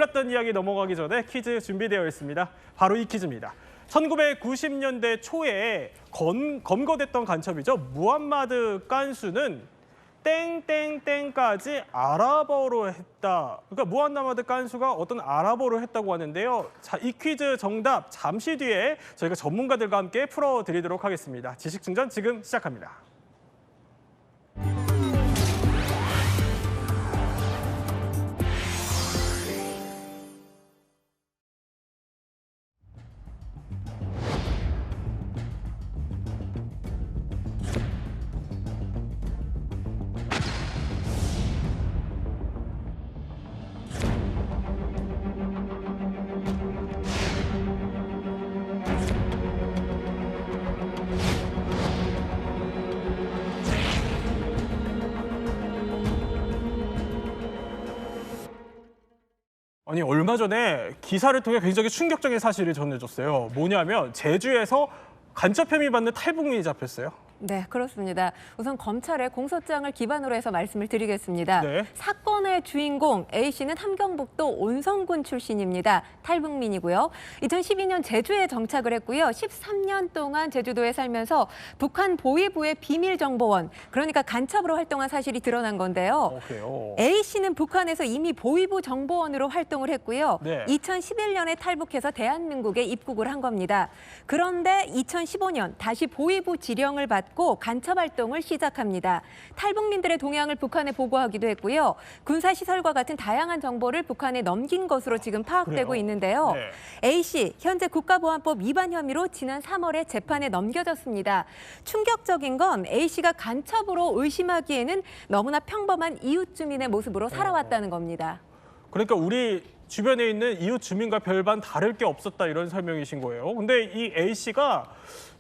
몰랐던 이야기 넘어가기 전에 퀴즈 준비되어 있습니다. 바로 이 퀴즈입니다. 1990년대 초에 검거됐던 간첩이죠. 무함마드 깐수는 땡땡땡까지 아랍어로 했다. 그러니까 무함마드 깐수가 어떤 아랍어로 했다고 하는데요. 자, 이 퀴즈 정답 잠시 뒤에 저희가 전문가들과 함께 풀어드리도록 하겠습니다. 지식충전 지금 시작합니다. 아니, 얼마 전에 기사를 통해 굉장히 충격적인 사실을 전해줬어요. 뭐냐면 제주에서 간첩 혐의 받는 탈북민이 잡혔어요. 네, 그렇습니다. 우선 검찰의 공소장을 기반으로 해서 말씀을 드리겠습니다. 네. 사건의 주인공 A씨는 함경북도 온성군 출신입니다. 탈북민이고요. 2012년 제주에 정착을 했고요. 13년 동안 제주도에 살면서 북한 보위부의 비밀정보원, 그러니까 간첩으로 활동한 사실이 드러난 건데요. 그래요. A씨는 북한에서 이미 보위부 정보원으로 활동을 했고요. 네. 2011년에 탈북해서 대한민국에 입국을 한 겁니다. 그런데 2015년 다시 보위부 지령을 받고 간첩 활동을 시작합니다. 탈북민들의 동향을 북한에 보고하기도 했고요. 군사시설과 같은 다양한 정보를 북한에 넘긴 것으로 지금 파악되고 그래요? 있는데요. 네. A씨, 현재 국가보안법 위반 혐의로 지난 3월에 재판에 넘겨졌습니다. 충격적인 건 A씨가 간첩으로 의심하기에는 너무나 평범한 이웃 주민의 모습으로 살아왔다는 겁니다. 그러니까 우리 주변에 있는 이웃 주민과 별반 다를 게 없었다 이런 설명이신 거예요. 근데 이 A씨가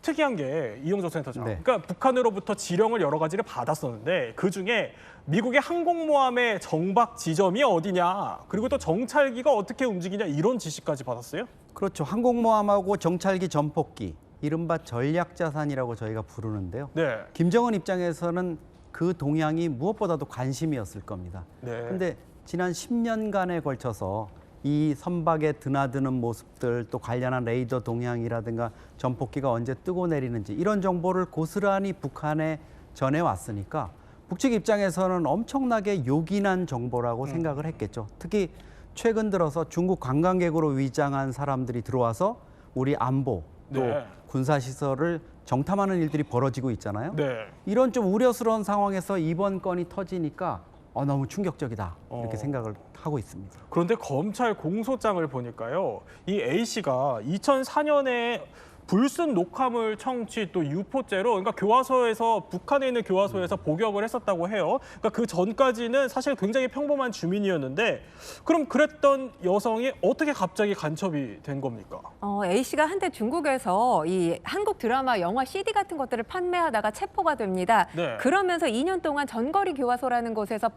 특이한 게 이영조 센터장. 네. 그러니까 북한으로부터 지령을 여러 가지를 받았었는데 그중에 미국의 항공모함의 정박 지점이 어디냐, 그리고 또 정찰기가 어떻게 움직이냐 이런 지시까지 받았어요? 그렇죠. 항공모함하고 정찰기 전폭기, 이른바 전략자산이라고 저희가 부르는데요. 네. 김정은 입장에서는 그 동향이 무엇보다도 관심이었을 겁니다. 네. 그런데 지난 10년간에 걸쳐서 이 선박에 드나드는 모습들, 또 관련한 레이더 동향이라든가 전폭기가 언제 뜨고 내리는지 이런 정보를 고스란히 북한에 전해왔으니까 북측 입장에서는 엄청나게 요긴한 정보라고 생각을 했겠죠. 특히 최근 들어서 중국 관광객으로 위장한 사람들이 들어와서 우리 안보 또 네. 군사시설을 정탐하는 일들이 벌어지고 있잖아요. 네. 이런 좀 우려스러운 상황에서 이번 건이 터지니까 너무 충격적이다 이렇게 생각을 하고 있습니다. 그런데 검찰 공소장을 보니까요, 이 A씨가 2004년에 불순 녹화물 청취 또 유포죄로, 그러니까 교화소에서, 북한에 있는 교화소에서 복역을 했었다고 해요. 그러니까 그 전까지는 사실 굉장히 평범한 주민이었는데, 그럼 그랬던 여성이 어떻게 갑자기 간첩이 된 겁니까? A씨가 한때 중국에서 이 한국 드라마, 영화 CD 같은 것들을 판매하다가 체포가 됩니다. 네. 그러면서 2년 동안 전거리 교화소라는 곳에서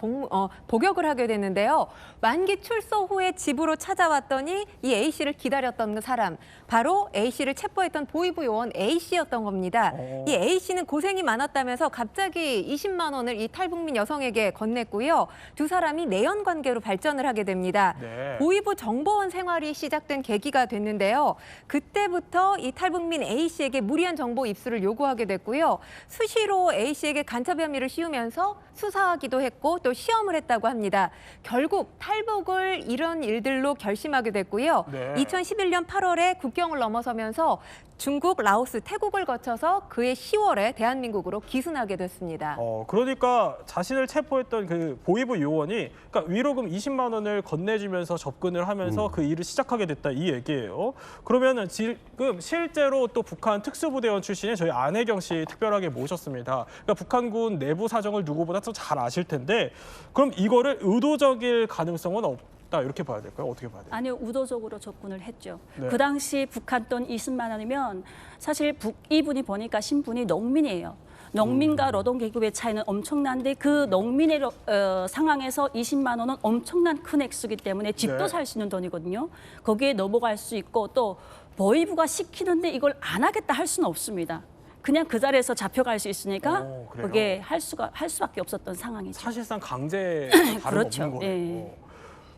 복역을 하게 됐는데요. 만기 출소 후에 집으로 찾아왔더니 이 A씨를 기다렸던 사람, 바로 A씨를 체포했던 보위부 요원 A씨였던 겁니다. 이 A씨는 고생이 많았다면서 갑자기 20만 원을 이 탈북민 여성에게 건넸고요. 두 사람이 내연 관계로 발전을 하게 됩니다. 네. 보위부 정보원 생활이 시작된 계기가 됐는데요. 그때부터 이 탈북민 A씨에게 무리한 정보 입수를 요구하게 됐고요. 수시로 A씨에게 간첩 혐의를 씌우면서 수사하기도 했고 또 시험을 했다고 합니다. 결국 탈북을 이런 일들로 결심하게 됐고요. 네. 2011년 8월에 국경을 넘어서면서 중국, 라오스, 태국을 거쳐서 그해 10월에 대한민국으로 기순하게 됐습니다. 그러니까 자신을 체포했던 그 보위부 요원이 그러니까 위로금 20만 원을 건네주면서 접근을 하면서 그 일을 시작하게 됐다 이 얘기예요. 그러면은 지금 실제로 또 북한 특수부대원 출신의 저희 안혜경 씨 특별하게 모셨습니다. 그러니까 북한군 내부 사정을 누구보다 더 잘 아실 텐데 그럼 이거를 의도적일 가능성은 없다 이렇게 봐야 될까요? 어떻게 봐야 돼요? 아니요, 의도적으로 접근을 했죠. 네. 그 당시 북한 돈 20만 원이면 사실 이분이 보니까 신분이 농민이에요. 농민과 노동계급의 차이는 엄청난데 그 농민의 상황에서 20만 원은 엄청난 큰 액수이기 때문에 집도 네. 살 수 있는 돈이거든요. 거기에 넘어갈 수 있고 또 보위부가 시키는데 이걸 안 하겠다 할 수는 없습니다. 그냥 그 자리에서 잡혀갈 수 있으니까 그래요? 그게 할 수밖에 없었던 상황이죠. 사실상 강제 다름 그렇죠. 없는 거예요. 예.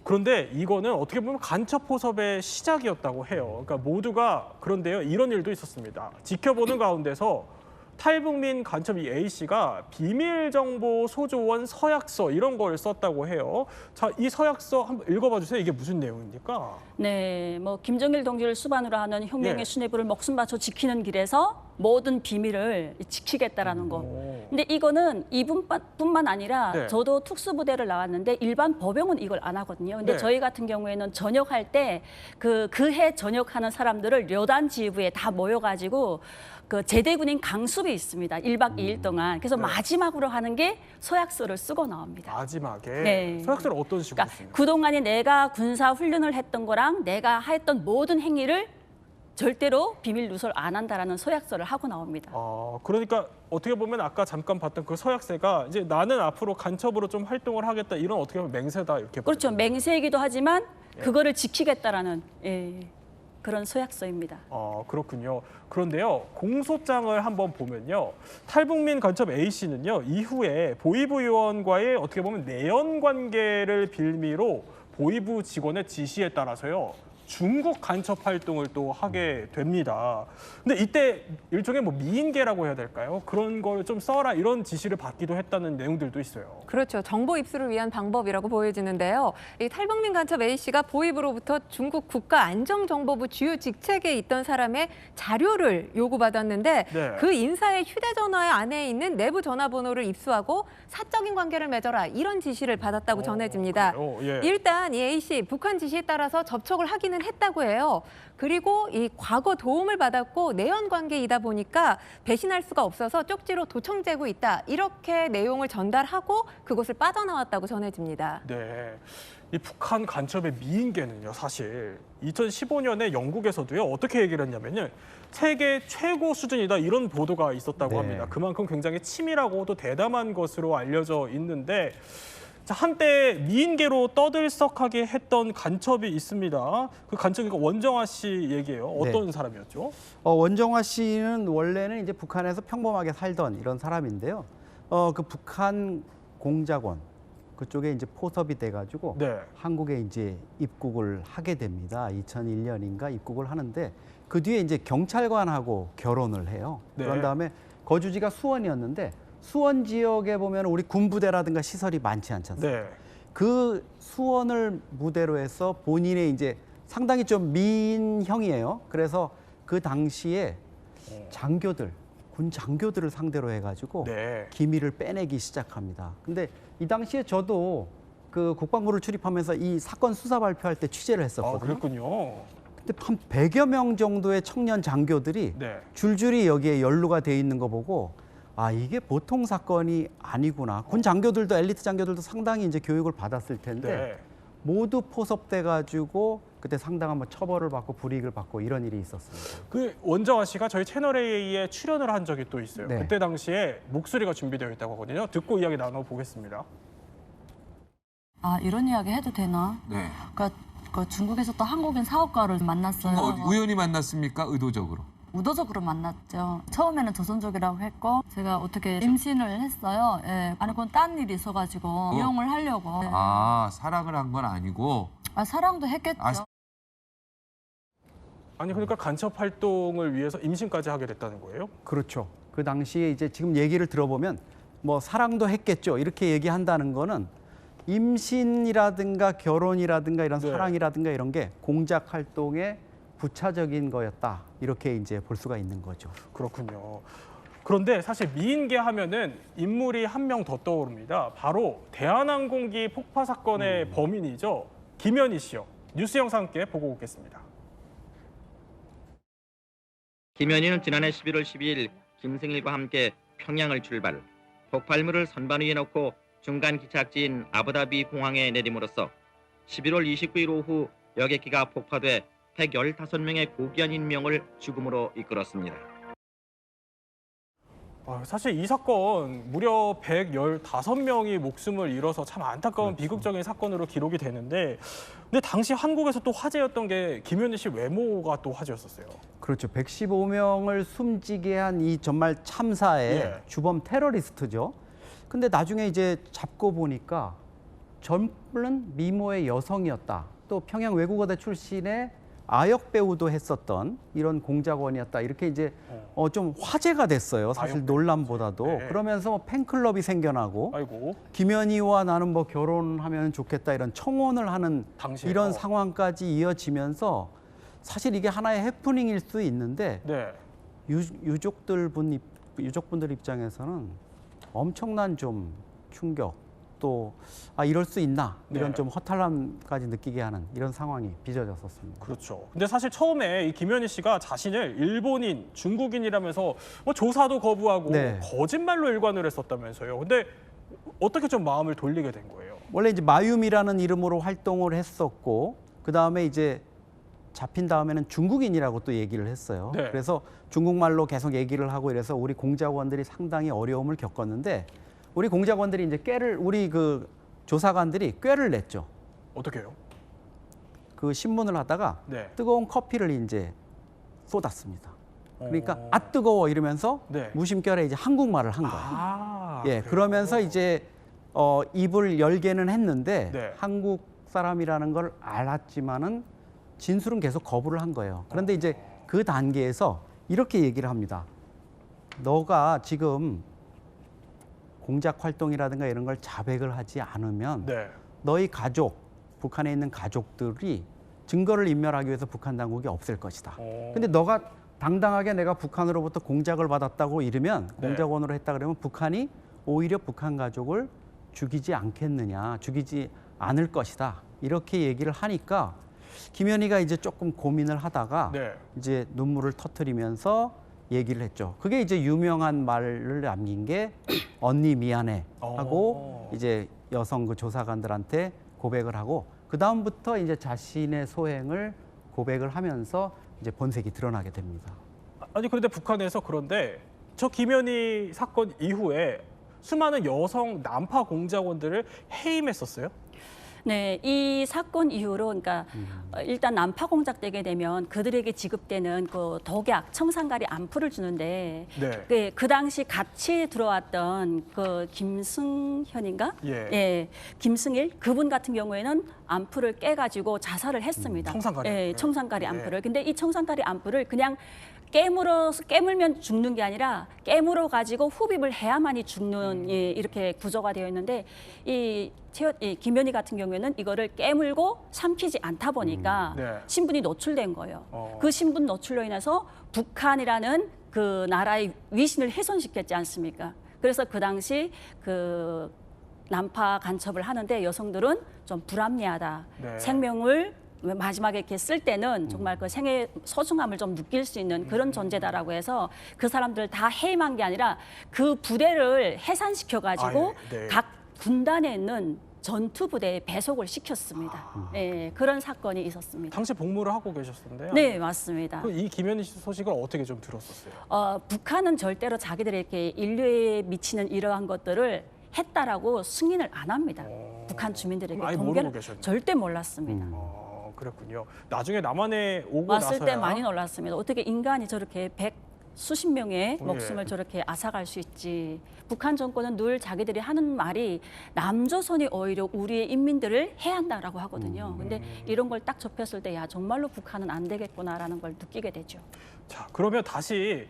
그런데 이거는 어떻게 보면 간첩 포섭의 시작이었다고 해요. 그러니까 모두가 그런데요. 이런 일도 있었습니다. 지켜보는 가운데서 탈북민 간첩 이 A 씨가 비밀 정보 소조원 서약서 이런 걸 썼다고 해요. 자, 이 서약서 한번 읽어봐 주세요. 이게 무슨 내용입니까? 네, 뭐 김정일 동지를 수반으로 하는 혁명의 예. 수뇌부를 목숨 바쳐 지키는 길에서 모든 비밀을 지키겠다라는 거. 오. 근데 이거는 이분뿐만 아니라 네. 저도 특수부대를 나왔는데 일반 법영은 이걸 안 하거든요. 근데 네. 저희 같은 경우에는 전역할 때 그해 전역하는 사람들을 여단 지휘부에 다 모여가지고 그 제대군인 강습이 있습니다. 1박 2일 동안. 그래서 네. 마지막으로 하는 게 서약서를 쓰고 나옵니다. 마지막에 네. 서약서를 어떤 식으로 그러니까 씁니까? 그동안에 내가 군사 훈련을 했던 거랑 내가 했던 모든 행위를 절대로 비밀 누설 안 한다라는 서약서를 하고 나옵니다. 그러니까 어떻게 보면 아까 잠깐 봤던 그 서약서가 이제 나는 앞으로 간첩으로 좀 활동을 하겠다 이런 어떻게 보면 맹세다 이렇게 그렇죠. 봐야 되나요? 맹세이기도 하지만 그거를 지키겠다라는 그런 서약서입니다. 그렇군요. 그런데요, 공소장을 한번 보면요, 탈북민 간첩 A 씨는요 이후에 보이부 요원과의 어떻게 보면 내연 관계를 빌미로 보이부 직원의 지시에 따라서요 중국 간첩 활동을 또 하게 됩니다. 근데 이때 일종의 뭐 미인계라고 해야 될까요? 그런 걸 좀 써라 이런 지시를 받기도 했다는 내용들도 있어요. 그렇죠. 정보 입수를 위한 방법이라고 보여지는데요. 이 탈북민 간첩 A 씨가 보이부로부터 중국 국가안정정보부 주요 직책에 있던 사람의 자료를 요구받았는데 네. 그 인사의 휴대전화 안에 있는 내부 전화번호를 입수하고 사적인 관계를 맺어라 이런 지시를 받았다고 전해집니다. 그래요? 예. 일단 이 A 씨 북한 지시에 따라서 접촉을 하기는 했다고 해요. 그리고 이 과거 도움을 받았고 내연 관계이다 보니까 배신할 수가 없어서 쪽지로 도청되고 있다. 이렇게 내용을 전달하고 그곳을 빠져나왔다고 전해집니다. 네, 이 북한 간첩의 미인계는요, 사실 2015년에 영국에서도요 어떻게 얘기를 했냐면요, 세계 최고 수준이다 이런 보도가 있었다고 네. 합니다. 그만큼 굉장히 치밀하고 또 대담한 것으로 알려져 있는데. 자, 한때 미인계로 떠들썩하게 했던 간첩이 있습니다. 그 간첩이 원정아 씨 얘기예요. 어떤 사람이었죠? 원정화 씨는 원래는 이제 북한에서 평범하게 살던 이런 사람인데요. 그 북한 공작원 그쪽에 이제 포섭이 돼가지고 네. 한국에 이제 입국을 하게 됩니다. 2001년인가 입국을 하는데 그 뒤에 이제 경찰관하고 결혼을 해요. 네. 그런 다음에 거주지가 수원이었는데 수원 지역에 보면 우리 군부대라든가 시설이 많지 않지 않습니까? 네. 그 수원을 무대로 해서 본인의 이제 상당히 좀 미인형이에요. 그래서 그 당시에 장교들, 군 장교들을 상대로 해가지고 네. 기밀을 빼내기 시작합니다. 근데 이 당시에 저도 그 국방부를 출입하면서 이 사건 수사 발표할 때 취재를 했었거든요. 그랬군요. 근데 한 100여 명 정도의 청년 장교들이 네. 줄줄이 여기에 연루가 돼 있는 거 보고 이게 보통 사건이 아니구나. 군 장교들도 엘리트 장교들도 상당히 이제 교육을 받았을 텐데 네. 모두 포섭돼 가지고 그때 상당한 뭐 처벌을 받고 불이익을 받고 이런 일이 있었습니다. 그 원정아 씨가 저희 채널 A에 출연을 한 적이 또 있어요. 네. 그때 당시에 목소리가 준비되어 있다고 하거든요. 듣고 이야기 나눠보겠습니다. 이런 이야기 해도 되나? 네. 그러니까 그 중국에서 또 한국인 사업가를 만났어요. 우연히 만났습니까? 의도적으로? 의도적으로 만났죠. 처음에는 조선족이라고 했고 제가 어떻게 임신을 했어요. 예. 아니 그건 딴 일이 있어가지고 이용을 하려고. 네. 사랑을 한 건 아니고. 사랑도 했겠죠. 아니 그러니까 간첩 활동을 위해서 임신까지 하게 됐다는 거예요? 그렇죠. 그 당시에 이제 지금 얘기를 들어보면 뭐 사랑도 했겠죠. 이렇게 얘기한다는 거는 임신이라든가 결혼이라든가 이런 네. 사랑이라든가 이런 게 공작 활동의 부차적인 거였다. 이렇게 이제 볼 수가 있는 거죠. 그렇군요. 그런데 사실 미인계 하면은 인물이 한 명 더 떠오릅니다. 바로 대한항공기 폭파 사건의 범인이죠. 김현희 씨요. 뉴스 영상 함께 보고 오겠습니다. 김현희는 지난해 11월 12일 김승일과 함께 평양을 출발, 폭발물을 선반 위에 넣고 중간 기착지인 아부다비 공항에 내림으로써 11월 29일 오후 여객기가 폭파돼 115명의 고귀한 인명을 죽음으로 이끌었습니다. 사실 이 사건 무려 115명이 목숨을 잃어서 참 안타까운 비극적인 사건으로 기록이 되는데, 근데 당시 한국에서 또 화제였던 게 김현희 씨 외모가 또 화제였었어요. 그렇죠. 115명을 숨지게 한 이 정말 참사의 예. 주범 테러리스트죠. 근데 나중에 이제 잡고 보니까 젊은 미모의 여성이었다. 또 평양 외국어대 출신의 아역 배우도 했었던 이런 공작원이었다. 이렇게 이제 좀 화제가 됐어요. 사실 아역 논란보다도. 네. 그러면서 뭐 팬클럽이 생겨나고 아이고. 김연희와 나는 뭐 결혼하면 좋겠다 이런 청혼을 하는 당시에요. 이런 상황까지 이어지면서 사실 이게 하나의 해프닝일 수 있는데 네. 유족분들 입장에서는 엄청난 좀 충격 또 이럴 수 있나 이런 네. 좀 허탈함까지 느끼게 하는 이런 상황이 빚어졌었습니다. 그렇죠. 근데 사실 처음에 이 김연희 씨가 자신을 일본인, 중국인이라면서 뭐 조사도 거부하고 네. 거짓말로 일관을 했었다면서요. 근데 어떻게 좀 마음을 돌리게 된 거예요? 원래 이제 마유미라는 이름으로 활동을 했었고 그 다음에 이제 잡힌 다음에는 중국인이라고 또 얘기를 했어요. 네. 그래서 중국말로 계속 얘기를 하고 이래서 우리 공작원들이 상당히 어려움을 겪었는데 우리 공작원들이 이제 우리 그 조사관들이 꾀를 냈죠. 어떻게 해요? 그 신문을 하다가 네. 뜨거운 커피를 이제 쏟았습니다. 그러니까 어. 뜨거워 이러면서 네. 무심결에 이제 한국말을 한 거예요. 아, 예, 그래요? 그러면서 이제 입을 열게는 했는데 네. 한국 사람이라는 걸 알았지만은 진술은 계속 거부를 한 거예요. 그런데 이제 그 단계에서 이렇게 얘기를 합니다. 너가 지금 공작 활동이라든가 이런 걸 자백을 하지 않으면 네. 너희 가족, 북한에 있는 가족들이 증거를 인멸하기 위해서 북한 당국이 없앨 것이다. 근데 너가 당당하게 내가 북한으로부터 공작을 받았다고 이르면 네. 공작원으로 했다 그러면 북한이 오히려 북한 가족을 죽이지 않겠느냐, 죽이지 않을 것이다. 이렇게 얘기를 하니까 김연희가 이제 조금 고민을 하다가 네. 이제 눈물을 터뜨리면서 얘기를 했죠. 그게 이제 유명한 말을 남긴 게 언니 미안해 하고 이제 여성 그 조사관들한테 고백을 하고 그 다음부터 이제 자신의 소행을 고백을 하면서 이제 본색이 드러나게 됩니다. 아니 그런데 북한에서 그런데 저 김연희 사건 이후에 수많은 여성 난파 공작원들을 해임했었어요? 네, 이 사건 이후로 그러니까 일단 난파 공작되게 되면 그들에게 지급되는 그 독약 청산가리 암풀을 주는데 네. 그 당시 같이 들어왔던 그 김승현인가? 예. 김승일 그분 같은 경우에는 암풀을 깨가지고 자살을 했습니다. 청산가리 예, 암풀. 청산가리 예. 암풀을. 근데 이 청산가리 암풀을 그냥 깨물면 죽는 게 아니라 깨물어 가지고 흡입을 해야만이 죽는 예, 이렇게 구조가 되어 있는데 이 김연희 같은 경우에는 이거를 깨물고 삼키지 않다 보니까 네. 신분이 노출된 거예요. 그 신분 노출로 인해서 북한이라는 그 나라의 위신을 훼손시켰지 않습니까? 그래서 그 당시 그 난파 간첩을 하는데 여성들은 좀 불합리하다. 네. 생명을 마지막에 이렇게 쓸 때는 정말 그 생의 소중함을 좀 느낄 수 있는 그런 존재다라고 해서 그 사람들을 다 해임한 게 아니라 그 부대를 해산시켜가지고 네. 각 군단에 있는 전투 부대에 배속을 시켰습니다. 예, 그런 사건이 있었습니다. 당시 복무를 하고 계셨던데요? 네, 맞습니다. 이 김연희 씨 소식을 어떻게 좀 들었었어요? 북한은 절대로 자기들이 이렇게 인류에 미치는 이러한 것들을 했다라고 승인을 안 합니다. 북한 주민들에게 아예 공개를 모르고 계셨네요. 절대 몰랐습니다. 그랬군요. 나중에 남한에 오고 왔을 나서야 때 많이 놀랐습니다. 어떻게 인간이 저렇게 수십 명의 예. 목숨을 저렇게 앗아갈 수 있지. 북한 정권은 늘 자기들이 하는 말이 남조선이 오히려 우리의 인민들을 해한다라고 하거든요. 근데 이런 걸 딱 접했을 때 야 정말로 북한은 안 되겠구나라는 걸 느끼게 되죠. 자, 그러면 다시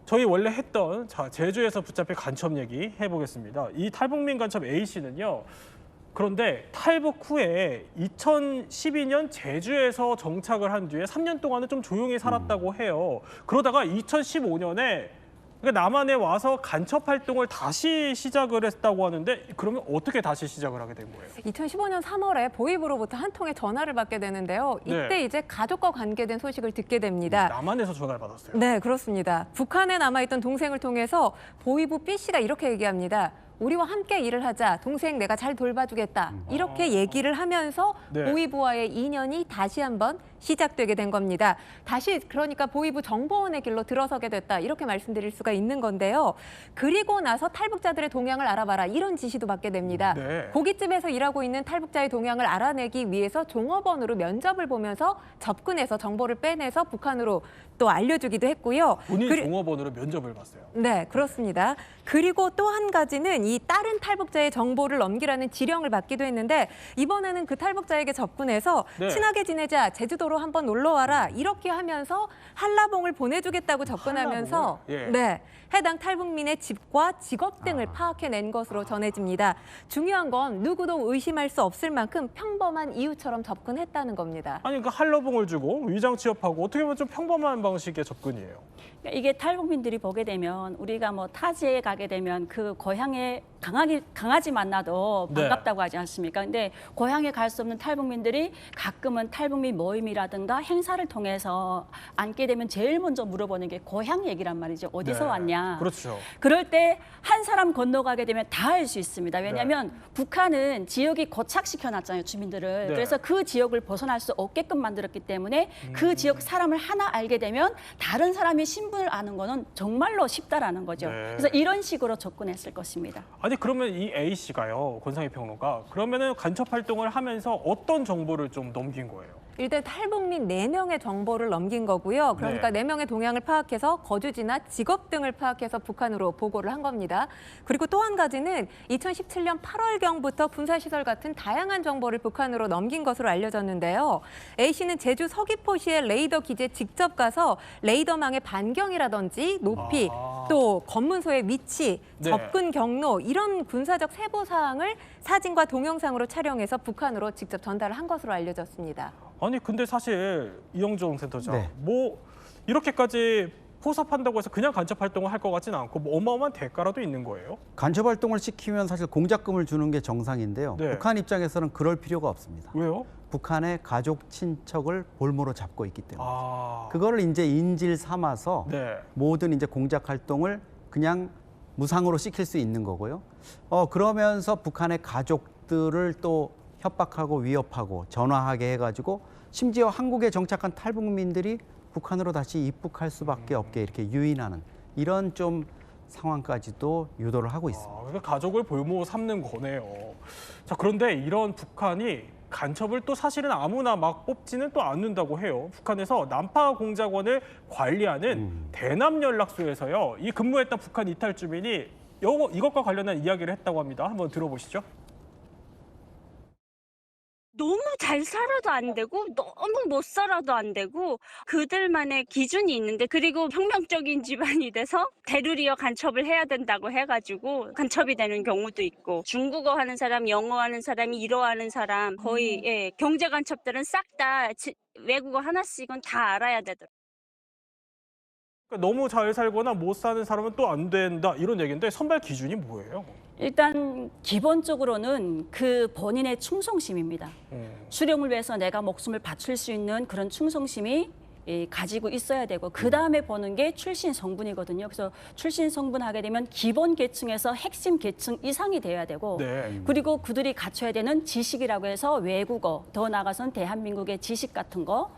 저희 원래 했던 제주에서 붙잡힌 간첩 얘기 해보겠습니다. 이 탈북민 간첩 A 씨는요. 그런데 탈북 후에 2012년 제주에서 정착을 한 뒤에 3년 동안은 좀 조용히 살았다고 해요. 그러다가 2015년에 남한에 와서 간첩 활동을 다시 시작을 했다고 하는데 그러면 어떻게 다시 시작을 하게 된 거예요? 2015년 3월에 보이부로부터 한 통의 전화를 받게 되는데요. 이때 네. 이제 가족과 관계된 소식을 듣게 됩니다. 남한에서 전화를 받았어요. 네, 그렇습니다. 북한에 남아있던 동생을 통해서 보이부 B 씨가 이렇게 얘기합니다. 우리와 함께 일을 하자. 동생 내가 잘 돌봐주겠다. 이렇게 얘기를 하면서 네. 보이부와의 인연이 다시 한번 시작되게 된 겁니다. 다시 그러니까 보이부 정보원의 길로 들어서게 됐다. 이렇게 말씀드릴 수가 있는 건데요. 그리고 나서 탈북자들의 동향을 알아봐라. 이런 지시도 받게 됩니다. 네. 고깃집에서 일하고 있는 탈북자의 동향을 알아내기 위해서 종업원으로 면접을 보면서 접근해서 정보를 빼내서 북한으로 또 알려주기도 했고요. 본인 종업원으로 면접을 봤어요. 네, 그렇습니다. 그리고 또 한 가지는 이 다른 탈북자의 정보를 넘기라는 지령을 받기도 했는데 이번에는 그 탈북자에게 접근해서 네. 친하게 지내자, 제주도로 한번 놀러 와라 이렇게 하면서 한라봉을 보내주겠다고 접근하면서 한라봉을? 예. 네, 해당 탈북민의 집과 직업 등을 파악해낸 것으로 전해집니다. 중요한 건 누구도 의심할 수 없을 만큼 평범한 이웃처럼 접근했다는 겁니다. 아니 그 한라봉을 주고 위장 취업하고 어떻게 보면 좀 평범한 방식의 접근이에요. 그러니까 이게 탈북민들이 보게 되면 우리가 뭐 타지에 가게 되면 그 고향에 강아지 만나도 네. 반갑다고 하지 않습니까? 근데 고향에 갈 수 없는 탈북민들이 가끔은 탈북민 모임이라든가 행사를 통해서 앉게 되면 제일 먼저 물어보는 게 고향 얘기란 말이죠. 어디서 네. 왔냐? 그렇죠. 그럴 때 한 사람 건너가게 되면 다 알 수 있습니다. 왜냐하면 네. 북한은 지역이 고착시켜 놨잖아요, 주민들을. 네. 그래서 그 지역을 벗어날 수 없게끔 만들었기 때문에 그 지역 사람을 하나 알게 되면 다른 사람의 신분을 아는 거는 정말로 쉽다라는 거죠. 네. 그래서 이런 식으로 접근했을 것입니다. 아니 그러면 이 A 씨가요, 권상희 평론가, 그러면은 간첩 활동을 하면서 어떤 정보를 좀 넘긴 거예요? 일단 탈북민 4명의 정보를 넘긴 거고요. 그러니까 네. 4명의 동향을 파악해서 거주지나 직업 등을 파악해서 북한으로 보고를 한 겁니다. 그리고 또 한 가지는 2017년 8월경부터 군사시설 같은 다양한 정보를 북한으로 넘긴 것으로 알려졌는데요. A씨는 제주 서귀포시의 레이더 기지에 직접 가서 레이더망의 반경이라든지 높이, 또 검문소의 위치, 네. 접근 경로 이런 군사적 세부 사항을 사진과 동영상으로 촬영해서 북한으로 직접 전달을 한 것으로 알려졌습니다. 아니 근데 사실 이영종 센터장, 네. 뭐 이렇게까지 포섭한다고 해서 그냥 간첩 활동을 할 것 같지는 않고 뭐 어마어마한 대가라도 있는 거예요? 간첩 활동을 시키면 사실 공작금을 주는 게 정상인데요. 네. 북한 입장에서는 그럴 필요가 없습니다. 왜요? 북한의 가족 친척을 볼모로 잡고 있기 때문에 아, 그거를 이제 인질 삼아서 네. 모든 이제 공작 활동을 그냥 무상으로 시킬 수 있는 거고요. 그러면서 북한의 가족들을 또 협박하고 위협하고 전화하게 해가지고 심지어 한국에 정착한 탈북민들이 북한으로 다시 입국할 수밖에 없게 이렇게 유인하는 이런 좀 상황까지도 유도를 하고 있습니다. 그러니까 가족을 볼모 삼는 거네요. 자, 그런데 이런 북한이 간첩을 또 사실은 아무나 막 뽑지는 또 않는다고 해요. 북한에서 난파 공작원을 관리하는 대남 연락소에서요, 이 근무했던 북한 이탈 주민이 이것과 관련한 이야기를 했다고 합니다. 한번 들어보시죠. 너무 잘 살아도 안 되고 너무 못 살아도 안 되고 그들만의 기준이 있는데, 그리고 혁명적인 집안이 돼서 대루리어 간첩을 해야 된다고 해가지고 간첩이 되는 경우도 있고, 중국어 하는 사람, 영어 하는 사람이 일어하는 사람, 거의 예, 경제 간첩들은 싹 다 외국어 하나씩은 다 알아야 되더라고요. 그러니까 너무 잘 살거나 못 사는 사람은 또 안 된다 이런 얘기인데 선발 기준이 뭐예요? 일단 기본적으로는 그 본인의 충성심입니다. 수령을 위해서 내가 목숨을 바칠 수 있는 그런 충성심이 가지고 있어야 되고, 그 다음에 보는 게 출신 성분이거든요. 그래서 출신 성분 하게 되면 기본 계층에서 핵심 계층 이상이 돼야 되고, 네. 그리고 그들이 갖춰야 되는 지식이라고 해서 외국어, 더 나아가서는 대한민국의 지식 같은 거,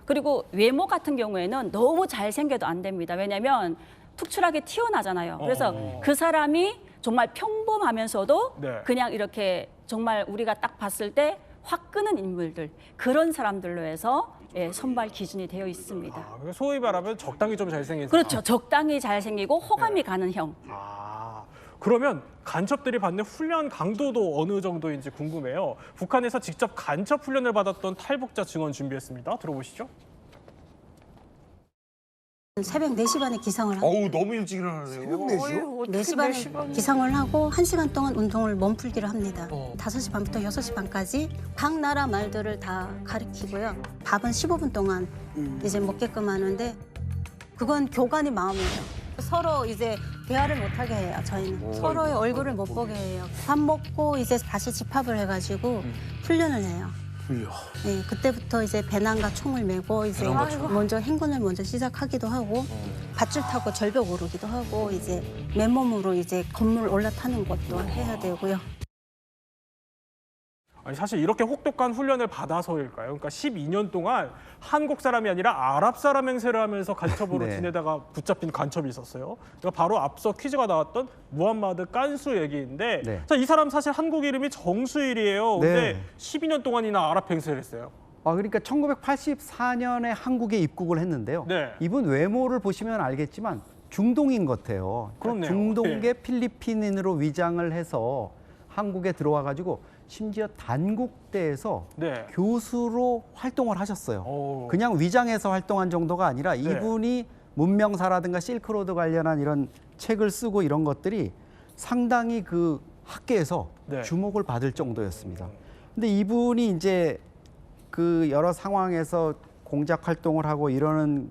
그리고 외모 같은 경우에는 너무 잘생겨도 안 됩니다. 왜냐하면 특출하게 튀어나잖아요. 그래서 그 사람이 정말 평범하면서도 네. 그냥 이렇게 정말 우리가 딱 봤을 때 확 끄는 인물들, 그런 사람들로 해서 선발 기준이 되어 있습니다. 그러니까 소위 말하면 적당히 좀 잘생긴 그렇죠. 적당히 잘생기고 호감이 네. 가는 형. 그러면 간첩들이 받는 훈련 강도도 어느 정도인지 궁금해요. 북한에서 직접 간첩 훈련을 받았던 탈북자 증언 준비했습니다. 들어보시죠. 새벽 4시 반에 기상을 하고 어우, 너무 일찍 일어나네요. 새벽 4시요? 4시 반에 기상을 하고 1시간 동안 운동을 몸풀기를 합니다. 5시 반부터 6시 반까지 각 나라 말들을 다 가리키고요. 밥은 15분 동안 이제 먹게끔 하는데, 그건 교관이 마음이에요. 서로 이제 대화를 못하게 해요. 저희는 서로의 얼굴을 못 보게 해요. 밥 먹고 이제 다시 집합을 해가지고 훈련을 해요. 네, 그때부터 이제 배낭과 총을 메고 이제 먼저 행군을 먼저 시작하기도 하고, 밧줄 타고 절벽 오르기도 하고, 이제 맨몸으로 이제 건물 올라타는 것도 해야 되고요. 아니 사실 이렇게 혹독한 훈련을 받아서일까요? 그러니까 12년 동안 한국 사람이 아니라 아랍 사람 행세를 하면서 간첩으로 네. 지내다가 붙잡힌 간첩이 있었어요. 그러니까 바로 앞서 퀴즈가 나왔던 무함마드 깐수 얘기인데, 네. 자, 이 사람 사실 한국 이름이 정수일이에요. 근데 네. 12년 동안이나 아랍 행세를 했어요. 그러니까 1984년에 한국에 입국을 했는데요. 네. 이분 외모를 보시면 알겠지만 중동인 것 같아요. 그렇네요. 중동계 예. 필리핀인으로 위장을 해서 한국에 들어와 가지고 심지어 단국대에서 네. 교수로 활동을 하셨어요. 오. 그냥 위장해서 활동한 정도가 아니라 네. 이분이 문명사라든가 실크로드 관련한 이런 책을 쓰고 이런 것들이 상당히 그 학계에서 네. 주목을 받을 정도였습니다. 근데 이분이 이제 그 여러 상황에서 공작 활동을 하고 이러는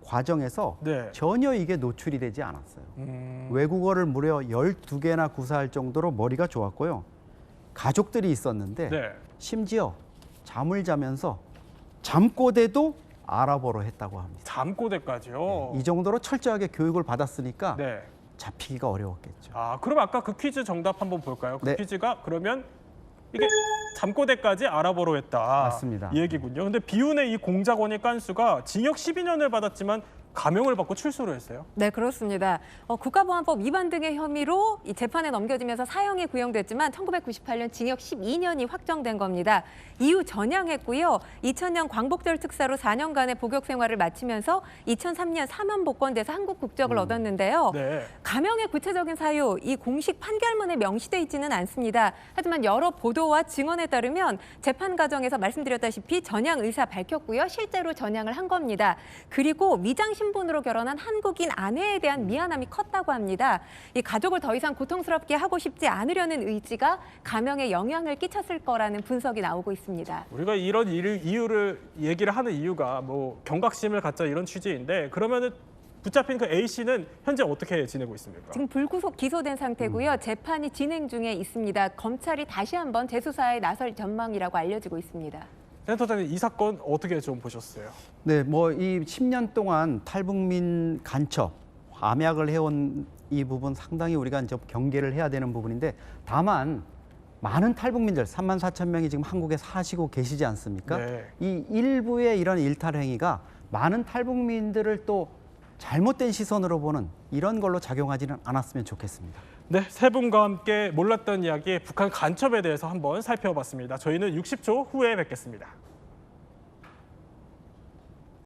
과정에서 네. 전혀 이게 노출이 되지 않았어요. 음. 외국어를 무려 12개나 구사할 정도로 머리가 좋았고요. 가족들이 있었는데 네. 심지어 잠을 자면서 잠꼬대도 아랍어로 했다고 합니다. 잠꼬대까지요. 이 정도로 철저하게 교육을 받았으니까 네. 잡히기가 어려웠겠죠. 아, 그럼 아까 그 퀴즈 정답 한번 볼까요? 그 네. 퀴즈가 그러면 이게 잠꼬대까지 아랍어로 했다. 맞습니다. 이 얘기군요. 근데 비운의 이 공작원이 깐수가 징역 12년을 받았지만 감형을 받고 출소를 했어요. 네, 그렇습니다. 국가보안법 위반 등의 혐의로 이 재판에 넘겨지면서 사형이 구형됐지만 1998년 징역 12년이 확정된 겁니다. 이후 전향했고요. 2000년 광복절 특사로 4년간의 복역 생활을 마치면서 2003년 사면 복권돼서 한국 국적을 얻었는데요. 네. 감형의 구체적인 사유, 이 공식 판결문에 명시돼 있지는 않습니다. 하지만 여러 보도와 증언에 따르면 재판 과정에서 말씀드렸다시피 전향 의사 밝혔고요. 실제로 전향을 한 겁니다. 그리고 위장 신분으로 결혼한 한국인 아내에 대한 미안함이 컸다고 합니다. 이 가족을 더 이상 고통스럽게 하고 싶지 않으려는 의지가 감형에 영향을 끼쳤을 거라는 분석이 나오고 있습니다. 우리가 이런 이유를 얘기를 하는 이유가 뭐 경각심을 갖자 이런 취지인데 그러면은 붙잡힌 그 A 씨는 현재 어떻게 지내고 있습니까? 지금 불구속 기소된 상태고요. 재판이 진행 중에 있습니다. 검찰이 다시 한번 재수사에 나설 전망이라고 알려지고 있습니다. 센터장님 이 사건 어떻게 좀 보셨어요? 네, 뭐 이 10년 동안 탈북민 간첩, 암약을 해온 이 부분 상당히 우리가 이제 경계를 해야 되는 부분인데 다만 많은 탈북민들 3만 4천 명이 지금 한국에 사시고 계시지 않습니까? 네. 이 일부의 이런 일탈 행위가 많은 탈북민들을 또 잘못된 시선으로 보는 이런 걸로 작용하지는 않았으면 좋겠습니다. 네, 세 분과 함께 몰랐던 이야기 북한 간첩에 대해서 한번 살펴봤습니다. 저희는 60초 후에 뵙겠습니다.